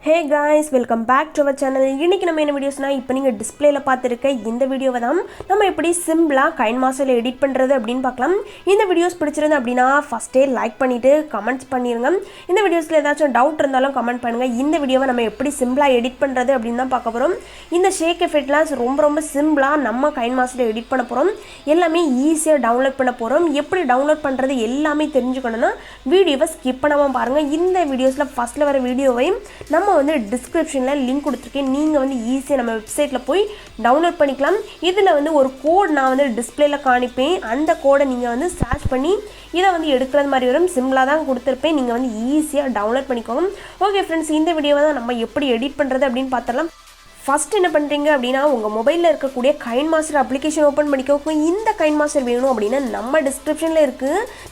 Hey guys, welcome back to our channel. இன்னைக்கு நம்ம என்ன வீடியோஸ்னா இப்போ நீங்க டிஸ்ப்ளேல பார்த்திருக்க இந்த வீடியோவை தான் நம்ம எப்படி சிம்பிளா KineMasterல எடிட் பண்றது அப்படினு பார்க்கலாம். இந்த வீடியோஸ் பிடிச்சிருந்தா அப்படினா ஃபர்ஸ்டே லைக் பண்ணிட்டு கமெண்ட்ஸ் பண்ணிருங்க. இந்த வீடியோஸ்ல ஏதாச்சும் டவுட் இருந்தாலும் கமெண்ட் பண்ணுங்க. இந்த வீடியோவை நம்ம எப்படி சிம்பிளா எடிட் பண்றது அப்படினு தான் பார்க்க போறோம். இந்த ஷேக் எஃபெக்ட்லாம் ரொம்ப சிம்பிளா நம்ம KineMasterல எடிட் பண்ண போறோம். எல்லாமே ஈஸியா டவுன்லோட் பண்ண போறோம். எப்படி டவுன்லோட் பண்றது எல்லாமே தெரிஞ்சுக்கணும்னா வீடியோவை ஸ்கிப் பண்ணாம பாருங்க. இந்த வீடியோஸ்ல ஃபர்ஸ்ட்ல வர வீடியோவை நம்ம வந்து டிஸ்கிரிப்ஷன்ல லிங்க் கொடுத்திருக்கேன். நீங்க வந்து ஈஸியா நம்ம வெப்சைட்ல போய் டவுன்லோட் பண்ணிக்கலாம். இதுல வந்து ஒரு கோட் நான் வந்து டிஸ்ப்ளேல காணிப்பேன். அந்த கோடை நீங்க வந்து சர்ச் பண்ணி இத வந்து எடுக்கிறது மாதிரி வரும். சிம்பிளா தான் கொடுத்திருப்பேன். நீங்க வந்து ஈஸியா டவுன்லோட் பண்ணிக்கோங்க. ஓகே फ्रेंड्स, இந்த வீடியோவை தான் நம்ம எப்படி எடிட் பண்றது அப்படினு பார்த்தறலாம். ஃபர்ஸ்ட் என்ன பண்றீங்க அப்படினா உங்க மொபைல்ல இருக்கக்கூடிய KineMaster அப்ளிகேஷன் ஓபன் பண்ணிக்கோங்க. இந்த KineMaster வேணும் அப்படினா நம்ம டிஸ்கிரிப்ஷன்ல இருக்கு.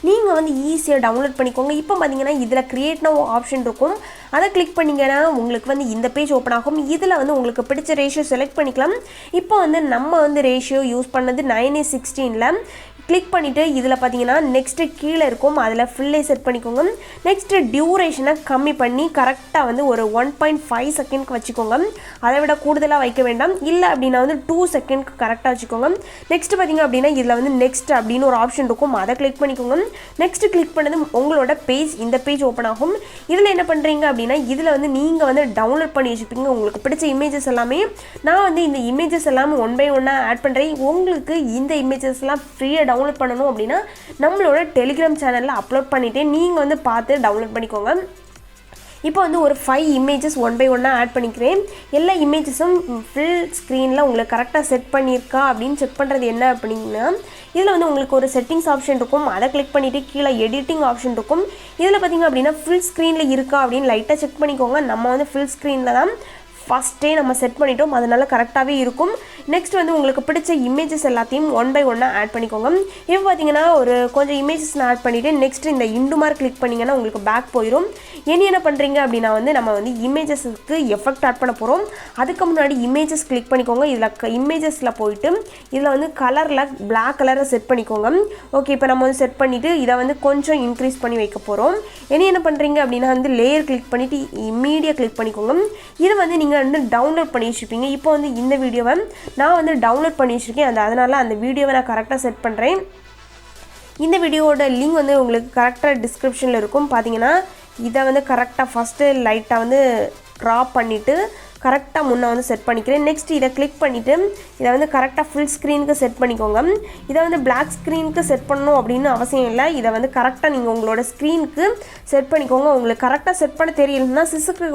நீங்க வந்து ஈஸியா டவுன்லோட் பண்ணிக்கோங்க. இப்போ பாத்தீங்கன்னா இதுல கிரியேட் நவ் ஆப்ஷன் இருக்கும். அதை கிளிக் பண்ணீங்கன்னா உங்களுக்கு வந்து இந்த பேஜ் ஓபன் ஆகும். இதுல வந்து உங்களுக்கு பிடிச்ச ரேஷியோ செலக்ட் பண்ணிக்கலாம். இப்போ வந்து நம்ம வந்து ரேஷியோ யூஸ் பண்ணது 9:16ல கிளிக் பண்ணிட்டு இதுல பாத்தீங்கன்னா நெக்ஸ்ட் கீழ இருக்கும். அதுல ஃபுல்லே செட் பண்ணிக்கோங்க. நெக்ஸ்ட் டியூரேஷனை கம்மி பண்ணி கரெக்ட்டா வந்து ஒரு 1.5 செகண்ட்க்கு வச்சுக்கோங்க. அதை விட கூடுதலா வைக்க வேண்டாம். இல்ல அப்படினா வந்து 2 செகண்ட்க்கு கரெக்ட்டா வச்சுக்கோங்க. நெக்ஸ்ட் பாத்தீங்க அப்படினா இதுல வந்து நெக்ஸ்ட் அப்படின ஒரு ஆப்ஷன் இருக்கும். அதை கிளிக் பண்ணிக்கோங்க. நெக்ஸ்ட் கிளிக் பண்ணதும் உங்களோட பேஜ் இந்த பேஜ் ஓபன் ஆகும். இதுல என்ன பண்றீங்க அப்படினா இதுல வந்து நீங்க வந்து டவுன்லோட் பண்ணி வச்சிருப்பீங்க உங்களுக்கு பிடிச்ச இமேजेस எல்லாமே. நான் வந்து இந்த இமேजेस எல்லாம் ஒன் பை ஒன்னா ஆட் பண்றேன். உங்களுக்கு இந்த இமேजेस எல்லாம் ஃப்ரீயா டவுன்லோட் பண்ணனும் அப்படினா நம்மளோட Telegram சேனல்ல அப்லோட் பண்ணிட்டேன். நீங்க வந்து பார்த்து டவுன்லோட் பண்ணிக்கோங்க. இப்போ வந்து ஒரு 5 இமேजेस ஒன் பை ஒன்னா ஆட் பண்ணிக்கிறேன். எல்லா இமேजेसும் ஃபுல் ஸ்கிரீன்ல உங்களுக்கு கரெக்ட்டா செட் பண்ணிருக்கா அப்படினு செக் பண்றது என்ன அப்படினா இதுல வந்து உங்களுக்கு ஒரு செட்டிங்ஸ் ஆப்ஷன் இருக்கும். அதை கிளிக் பண்ணிட்டு கீழ எடிட்டிங் ஆப்ஷன் இருக்கும். இதுல பாத்தீங்க அப்படினா ஃபுல் ஸ்கிரீன்ல இருக்கா அப்படினு லைட்டா செக் பண்ணிக்கோங்க. நம்ம வந்து ஃபுல் ஸ்கிரீன்ல தான் ஃபர்ஸ்டே நம்ம செட் பண்ணிட்டோம். அதனால கரெக்ட்டாவே இருக்கும். நெக்ஸ்ட் வந்து உங்களுக்கு பிடிச்ச இமேजेस எல்லாத்தையும் ஒன் பை ஒன்னா ஆட் பண்ணிக்கோங்க. இப்போ பாத்தீங்கன்னா ஒரு கொஞ்சம் இமேजेस ஆட் பண்ணிட்டு நெக்ஸ்ட் இந்த இன்டு மார்க் கிளிக் பண்ணீங்கன்னா உங்களுக்கு பேக் போயிடும். என்ன பண்றீங்க அப்படினா வந்து நம்ம வந்து இமேजेसக்கு எஃபெக்ட் ஆட் பண்ண போறோம். அதுக்கு முன்னாடி இமேजेस கிளிக் பண்ணிக்கோங்க. இதுல இமேजेसல போய்ட்டு இதுல வந்து கலர்ல Black கலரை செட் பண்ணிக்கோங்க. ஓகே, இப்போ நம்ம வந்து செட் பண்ணிட்டு இத வந்து கொஞ்சம் இன்கிரீஸ் பண்ணி வைக்க போறோம். என்ன பண்றீங்க அப்படினா வந்து லேயர் கிளிக் பண்ணிட்டு மீடியா கிளிக் பண்ணிக்கோங்க. இது வந்து நீங்க வந்து டவுன்லோட் பண்ணி வச்சிருப்பீங்க. இப்போ வந்து இந்த வீடியோவை நான் வந்து டவுன்லோட் பண்ணி வச்சிருக்கேன். அதனால அந்த வீடியோவை நான் கரெக்ட்டா செட் பண்றேன். இந்த வீடியோவோட லிங்க் வந்து உங்களுக்கு கரெக்ட்டா டிஸ்கிரிப்ஷன்ல இருக்கும். பாத்தீங்கன்னா இத வந்து கரெக்ட்டா ஃபர்ஸ்ட் லைட்டா வந்து கிராப் பண்ணிட்டு கரெக்ட்டா முன்ன வந்து செட் பண்ணிக்கிறேன். நெக்ஸ்ட் இத கிளிக் பண்ணிட்டு இத வந்து கரெக்ட்டா ஃபுல் ஸ்கிரீனுக்கு செட் பண்ணிக்கோங்க. இத வந்து Black ஸ்கிரீனுக்கு செட் பண்ணனும் அப்படினு அவசியம் இல்ல. இத வந்து கரெக்ட்டா நீங்க உங்களோட ஸ்கிரீனுக்கு செட் பண்ணிக்கோங்க. உங்களுக்கு கரெக்ட்டா செட் பண்ண தெரியலனா சிஸ்க்கு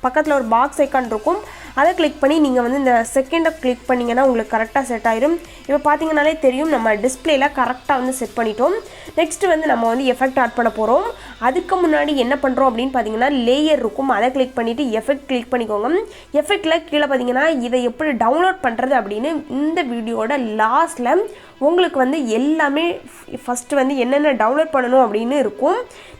பக்கத்துல ஒரு பாக்ஸ் ஐகான் இருக்கும். அதை கிளிக் பண்ணி நீங்க வந்து இந்த செகண்ட கிளிக் பண்ணீங்கன்னா உங்களுக்கு கரெக்ட்டா செட் ஆயிடும். இப்போ பாத்தீங்கனாலே தெரியும் நம்ம டிஸ்ப்ளேல கரெக்ட்டா வந்து செட் பண்ணிட்டோம். நெக்ஸ்ட் வந்து நம்ம வந்து எஃபெக்ட் ஆட் பண்ண போறோம். அதுக்கு முன்னாடி என்ன பண்றோம் அப்படினு பாத்தீங்கன்னா லேயர் இருக்கும். அதை கிளிக் பண்ணிட்டு எஃபெக்ட் கிளிக் பண்ணிக்கோங்க. எஃபெக்ட்ல கீழ பாத்தீங்கன்னா இத எப்படி டவுன்லோட் பண்றது அப்படினு இந்த வீடியோட லாஸ்ட்ல உங்களுக்கு வந்து எல்லாமே ஃபர்ஸ்ட் வந்து என்னென்ன டவுன்லோட் பண்ணனும் அப்படினு இருக்கும்.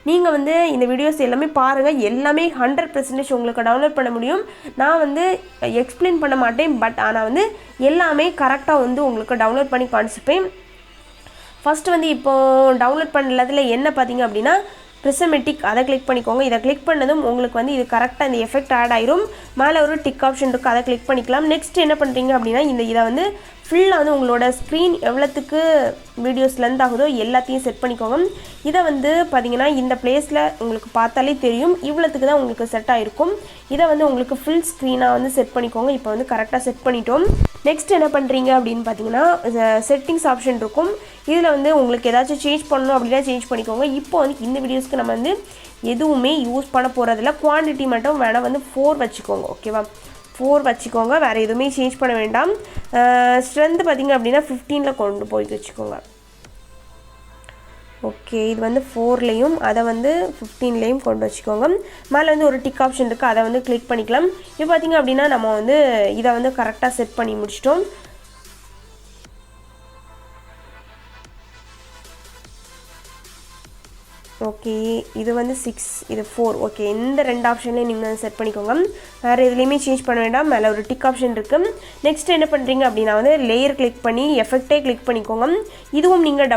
நீங்க வந்து இந்த வீடியோஸ் எல்லாமே பாருங்க. எல்லாமே 100% உங்களுக்கு டவுன்லோட் பண்ண முடியும். நான் வந்து எக்ஸ்பிளைன் பண்ண மாட்டேன். பட் ஆனா வந்து எல்லாமே கரெக்ட்டா வந்து உங்களுக்கு டவுன்லோட் பண்ணி காண்பிப்பேன். ஃபர்ஸ்ட் வந்து இப்போ டவுன்லோட் பண்ணலதுல என்ன பாத்தீங்க அப்படினா பிரிசமெட்டிக் அதை கிளிக் பண்ணிக்கோங்க. இத கிளிக் பண்ணதும் உங்களுக்கு வந்து இது கரெக்ட்டா இந்த எஃபெக்ட் ஆட் ஆயிரும். மேல ஒரு டிக் ஆப்ஷன் இருக்கு. அதை கிளிக் பண்ணிக்கலாம். நெக்ஸ்ட் என்ன பண்றீங்க அப்படினா இத வந்து ஃபுல்லா வந்து உங்களோட ஸ்கிரீன் எவ்வளவுக்கு வீடியோஸ் லெந்த் ஆகுதோ எல்லாத்தையும் செட் பண்ணிக்கோங்க. இத வந்து பாத்தீங்கன்னா இந்த பிளேஸ்ல உங்களுக்கு பார்த்தாலே தெரியும். இவ்வளவுக்கு தான் உங்களுக்கு செட் ஆயிருக்கும். இத வந்து உங்களுக்கு ஃபுல் ஸ்கிரீனா வந்து செட் பண்ணிக்கோங்க. இப்போ வந்து கரெக்ட்டா செட் பண்ணிட்டோம். நெக்ஸ்ட் என்ன பண்றீங்க அப்படினு பாத்தீங்கன்னா செட்டிங்ஸ் ஆப்ஷன் இருக்கும். இதுல வந்து உங்களுக்கு ஏதாச்சும் சேஞ்ச் பண்ணனும் அப்படினா சேஞ்ச் பண்ணிக்கோங்க. இப்போ வந்து இந்த வீடியோஸ்க்கு நம்ம வந்து எதுவுமே யூஸ் பண்ண போறது இல்ல. குவாண்டிட்டி மட்டும் வேணா வந்து 4 வச்சுக்கோங்க. ஓகேவா? 4 வச்சுக்கோங்க. வேற எதுவுமே சேஞ்ச் பண்ண வேண்டாம். ஸ்ட்ரெngth பாத்தீங்க அப்படினா 15ல கொண்டு போய் வச்சுக்கோங்க. ஓகே, இது வந்து 4லயும் அத வந்து 15லயும் கொண்டு வச்சுக்கோங்க. மேல வந்து ஒரு டிக் ஆப்ஷன் இருக்கு. அதை வந்து கிளிக் பண்ணிக்கலாம். இப்போ பாத்தீங்க அப்படினா நம்ம வந்து இத வந்து கரெக்ட்டா செட் பண்ணி முடிச்சிட்டோம். ஓகே இது வந்து 6 இது 4 ஓகே இந்த ரெண்டு ஆப்ஷன்லேயும் நீங்கள் செட் பண்ணிக்கோங்க வேறு எதுலேயுமே சேஞ்ச் பண்ண வேண்டாம் மேலே ஒரு டிக் ஆப்ஷன் இருக்குது நெக்ஸ்ட் என்ன பண்ணுறீங்க அப்படின்னா வந்து லேயர் கிளிக் பண்ணி எஃபெக்டே கிளிக் பண்ணிக்கோங்க இதுவும் நீங்கள்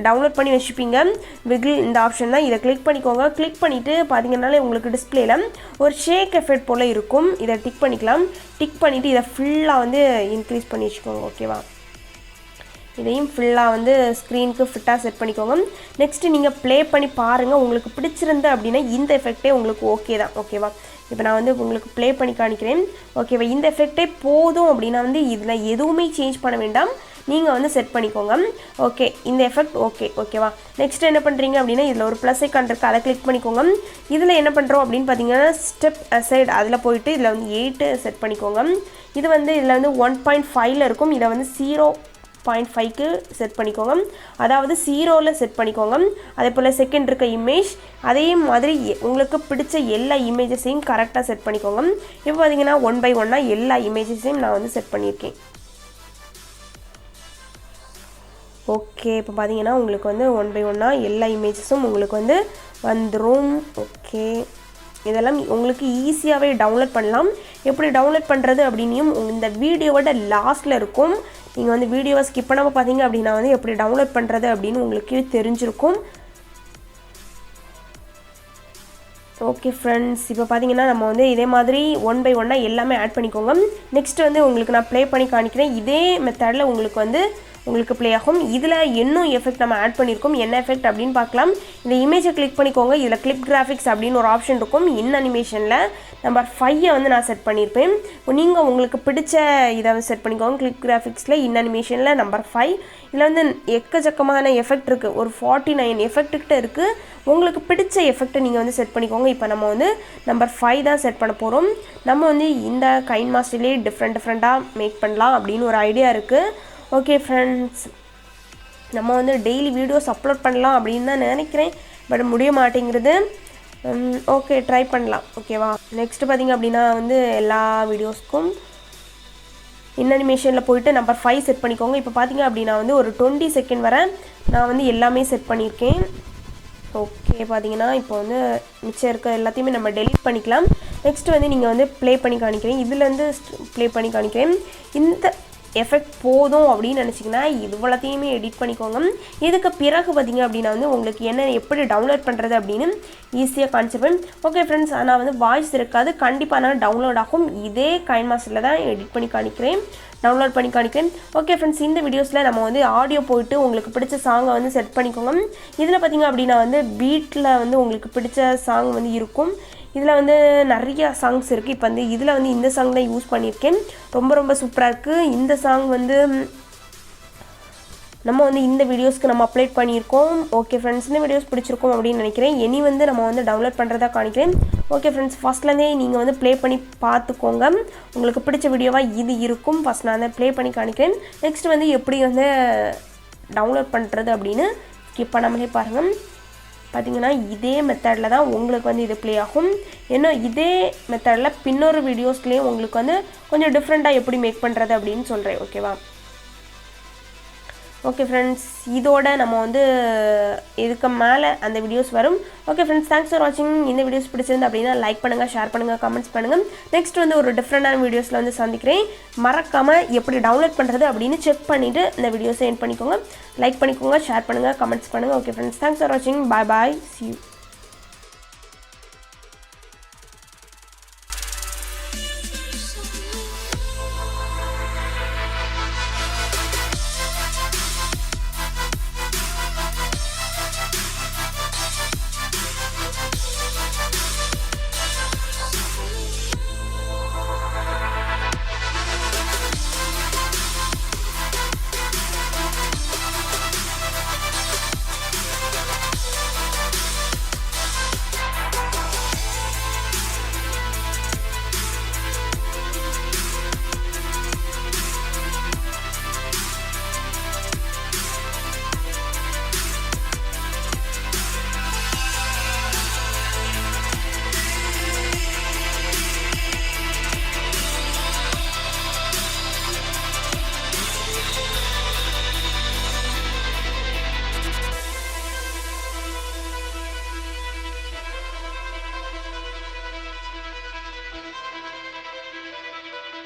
டவுன்லோட் பண்ணி வச்சுப்பீங்க விகில் இந்த ஆப்ஷன் தான் இதை கிளிக் பண்ணிக்கோங்க கிளிக் பண்ணிவிட்டு பார்த்தீங்கன்னாலே உங்களுக்கு டிஸ்பிளேல ஒரு ஷேக் எஃபெக்ட் போல் இருக்கும் இதை டிக் பண்ணிக்கலாம் டிக் பண்ணிவிட்டு இதை ஃபுல்லாக வந்து இன்க்ரீஸ் பண்ணி வச்சுக்கோங்க ஓகேவா இதையும் ஃபுல்லாக வந்து ஸ்க்ரீனுக்கு ஃபிட்டாக செட் பண்ணிக்கோங்க நெக்ஸ்ட்டு நீங்கள் ப்ளே பண்ணி பாருங்கள் உங்களுக்கு பிடிச்சிருந்து அப்படின்னா இந்த எஃபெக்டே உங்களுக்கு ஓகே தான் ஓகேவா இப்போ நான் வந்து உங்களுக்கு ப்ளே பண்ணி காணிக்கிறேன் ஓகேவா இந்த எஃபெக்டே போதும் அப்படின்னா வந்து இதில் எதுவுமே சேஞ்ச் பண்ண வேண்டாம் நீங்கள் வந்து செட் பண்ணிக்கோங்க ஓகே இந்த எஃபெக்ட் ஓகேவா நெக்ஸ்ட் என்ன பண்ணுறீங்க அப்படின்னா இதில் ஒரு ப்ளஸ் ஐக்கான் இருக்குது அதை கிளிக் பண்ணிக்கோங்க இதில் என்ன பண்ணுறோம் அப்படின்னு பார்த்தீங்கன்னா ஸ்டெப் அசைட் அதில் போயிட்டு இதில் வந்து 8 செட் பண்ணிக்கோங்க இது வந்து இதில் வந்து 1.5ல் இருக்கும் இதை வந்து 0.5க்கு செட் பண்ணிக்கோங்க அதாவது 0ல் செட் பண்ணிக்கோங்க அதே போல் செகண்ட் இருக்க இமேஜ் அதே மாதிரி உங்களுக்கு பிடிச்ச எல்லா இமேஜஸையும் கரெக்டாக செட் பண்ணிக்கோங்க இப்போ பார்த்தீங்கன்னா 1 by 1 எல்லா இமேஜஸையும் நான் வந்து செட் பண்ணியிருக்கேன் ஓகே இப்போ பார்த்தீங்கன்னா உங்களுக்கு வந்து 1 by 1 எல்லா இமேஜஸும் உங்களுக்கு வந்து வந்துடும் ஓகே இதெல்லாம் உங்களுக்கு ஈஸியாகவே டவுன்லோட் பண்ணலாம் எப்படி டவுன்லோட் பண்ணுறது அப்படின்னும் இந்த வீடியோவோட லாஸ்ட்டில் இருக்கும் நீங்கள் வந்து வீடியோவை ஸ்கிப் பண்ணாமல் பார்த்தீங்க அப்படின்னா வந்து எப்படி டவுன்லோட் பண்ணுறது அப்படின்னு உங்களுக்கு தெரிஞ்சிருக்கும் ஓகே ஃப்ரெண்ட்ஸ் இப்போ பார்த்தீங்கன்னா நம்ம வந்து இதே மாதிரி 1 by 1 எல்லாமே ஆட் பண்ணிக்கோங்க நெக்ஸ்ட் வந்து உங்களுக்கு நான் ப்ளே பண்ணி காணிக்கிறேன் இதே மெத்தடில் உங்களுக்கு ப்ளே ஆகும் இதில் இன்னும் எஃபெக்ட் நம்ம ஆட் பண்ணியிருக்கோம் என்ன எஃபெக்ட் அப்படின்னு பார்க்கலாம் இந்த இமேஜை கிளிக் பண்ணிக்கோங்க இதில் கிளிப் கிராஃபிக்ஸ் அப்படின்னு ஒரு ஆப்ஷன் இருக்கும் இன் அனிமேஷனில் நம்பர் 5 வந்து நான் செட் பண்ணியிருப்பேன் நீங்கள் உங்களுக்கு பிடிச்ச இதை செட் பண்ணிக்கோங்க கிளிப் கிராஃபிக்ஸில் இன் அனிமேஷனில் நம்பர் 5 இதில் வந்து எக்கச்சக்கமான எஃபெக்ட் இருக்குது ஒரு 49 எஃபெக்ட்டுக்கிட்ட இருக்குது உங்களுக்கு பிடிச்ச எஃபெக்ட்டை நீங்கள் வந்து செட் பண்ணிக்கோங்க இப்போ நம்ம வந்து நம்பர் 5 தான் செட் பண்ண போகிறோம் நம்ம வந்து இந்த KineMasterலேயே டிஃப்ரெண்ட்டாக மேக் பண்ணலாம் அப்படின்னு ஒரு ஐடியா இருக்குது ஓகே ஃப்ரெண்ட்ஸ் நம்ம வந்து டெய்லி வீடியோஸ் அப்லோட் பண்ணலாம் அப்படின்னு தான் நினைக்கிறேன் பட் முடிய மாட்டேங்கிறது ஓகே ட்ரை பண்ணலாம் ஓகேவா நெக்ஸ்ட்டு பார்த்திங்க அப்படின்னா வந்து எல்லா வீடியோஸ்க்கும் இன் அனிமேஷனில் போயிட்டு நம்பர் 5 செட் பண்ணிக்கோங்க இப்போ பார்த்திங்க அப்படின்னா வந்து ஒரு 20 செகண்ட் வரை நான் வந்து எல்லாமே செட் பண்ணியிருக்கேன் ஓகே பார்த்தீங்கன்னா இப்போ வந்து மிச்சம் இருக்க எல்லாத்தையுமே நம்ம டெலீட் பண்ணிக்கலாம் நெக்ஸ்ட்டு வந்து நீங்கள் வந்து ப்ளே பண்ணி காணிக்கிறேன் இதுலேருந்து ப்ளே பண்ணி காணிக்கிறேன் இந்த எஃபெக்ட் போதும் அப்படின்னு நினச்சிங்கன்னா இது எல்லாத்தையுமே எடிட் பண்ணிக்கோங்க இதுக்கு பிறகு பார்த்திங்க அப்படின்னா வந்து உங்களுக்கு என்ன எப்படி டவுன்லோட் பண்ணுறது அப்படின்னு ஈஸியாக காமிச்சிருப்பேன் ஓகே ஃப்ரெண்ட்ஸ் ஆனால் வந்து வாய்ஸ் இருக்காது கண்டிப்பாக நான் டவுன்லோட் ஆகும் இதே KineMasterல தான் எடிட் பண்ணி காணிக்கிறேன் டவுன்லோட் பண்ணி காணிக்கிறேன் ஓகே ஃப்ரெண்ட்ஸ் இந்த வீடியோஸில் நம்ம வந்து ஆடியோ போயிட்டு உங்களுக்கு பிடிச்ச சாங்கை வந்து செட் பண்ணிக்கோங்க இதில் பார்த்திங்க அப்படின்னா வந்து பீட்டில் வந்து உங்களுக்கு பிடிச்ச சாங் வந்து இருக்கும் இதில் வந்து நிறைய சாங்ஸ் இருக்குது இப்போ வந்து இதில் வந்து இந்த சாங் தான் யூஸ் பண்ணியிருக்கேன் ரொம்ப சூப்பராக இருக்குது இந்த சாங் வந்து நம்ம வந்து இந்த வீடியோஸ்க்கு நம்ம அப்லோட் பண்ணியிருக்கோம் ஓகே ஃப்ரெண்ட்ஸ் இந்த வீடியோஸ் பிடிச்சிருக்கோம் அப்படின்னு நினைக்கிறேன் இனி வந்து நம்ம வந்து டவுன்லோட் பண்ணுறதா காணிக்கிறேன் ஓகே ஃப்ரெண்ட்ஸ் ஃபஸ்ட்லேருந்தே நீங்கள் வந்து ப்ளே பண்ணி பார்த்துக்கோங்க உங்களுக்கு பிடிச்ச வீடியோவாக இது இருக்கும் ஃபஸ்ட் நான் வந்து ப்ளே பண்ணி காணிக்கிறேன் நெக்ஸ்ட் வந்து எப்படி வந்து டவுன்லோட் பண்ணுறது அப்படின்னு ஸ்கிப் பண்ணாமலே பாருங்கள் பார்த்தீங்கன்னா இதே மெத்தடில் தான் உங்களுக்கு வந்து இது ப்ளே ஆகும் இன்னும் இதே மெத்தடில் பின்னொரு வீடியோஸ்லேயும் உங்களுக்கு வந்து கொஞ்சம் டிஃப்ரெண்ட்டாக எப்படி மேக் பண்ணுறது அப்படின்னு சொல்கிறேன் ஓகேவா ஓகே ஃப்ரெண்ட்ஸ் இதோட நம்ம வந்து இதுக்கு மேலே அந்த வீடியோஸ் வரும் ஓகே ஃப்ரெண்ட்ஸ் தேங்க்ஸ் ஃபார் வாட்சிங் இந்த வீடியோஸ் பிடிச்சிருந்து அப்படின்னா லைக் பண்ணுங்கள் ஷேர் பண்ணுங்கள் கமெண்ட்ஸ் பண்ணுங்கள் நெக்ஸ்ட் வந்து ஒரு டிஃப்ரெண்டான வீடியோஸில் வந்து சந்திக்கிறேன் மறக்காமல் எப்படி டவுன்லோட் பண்ணுறது அப்படின்னு செக் பண்ணிவிட்டு இந்த வீடியோஸை எண்ட் பண்ணிக்கோங்க லைக் பண்ணிக்கோங்க ஷேர் பண்ணுங்கள் கமெண்ட்ஸ் பண்ணுங்கள் ஓகே ஃப்ரெண்ட்ஸ் தேங்க்ஸ் ஃபார் வாட்சிங் பாய் see you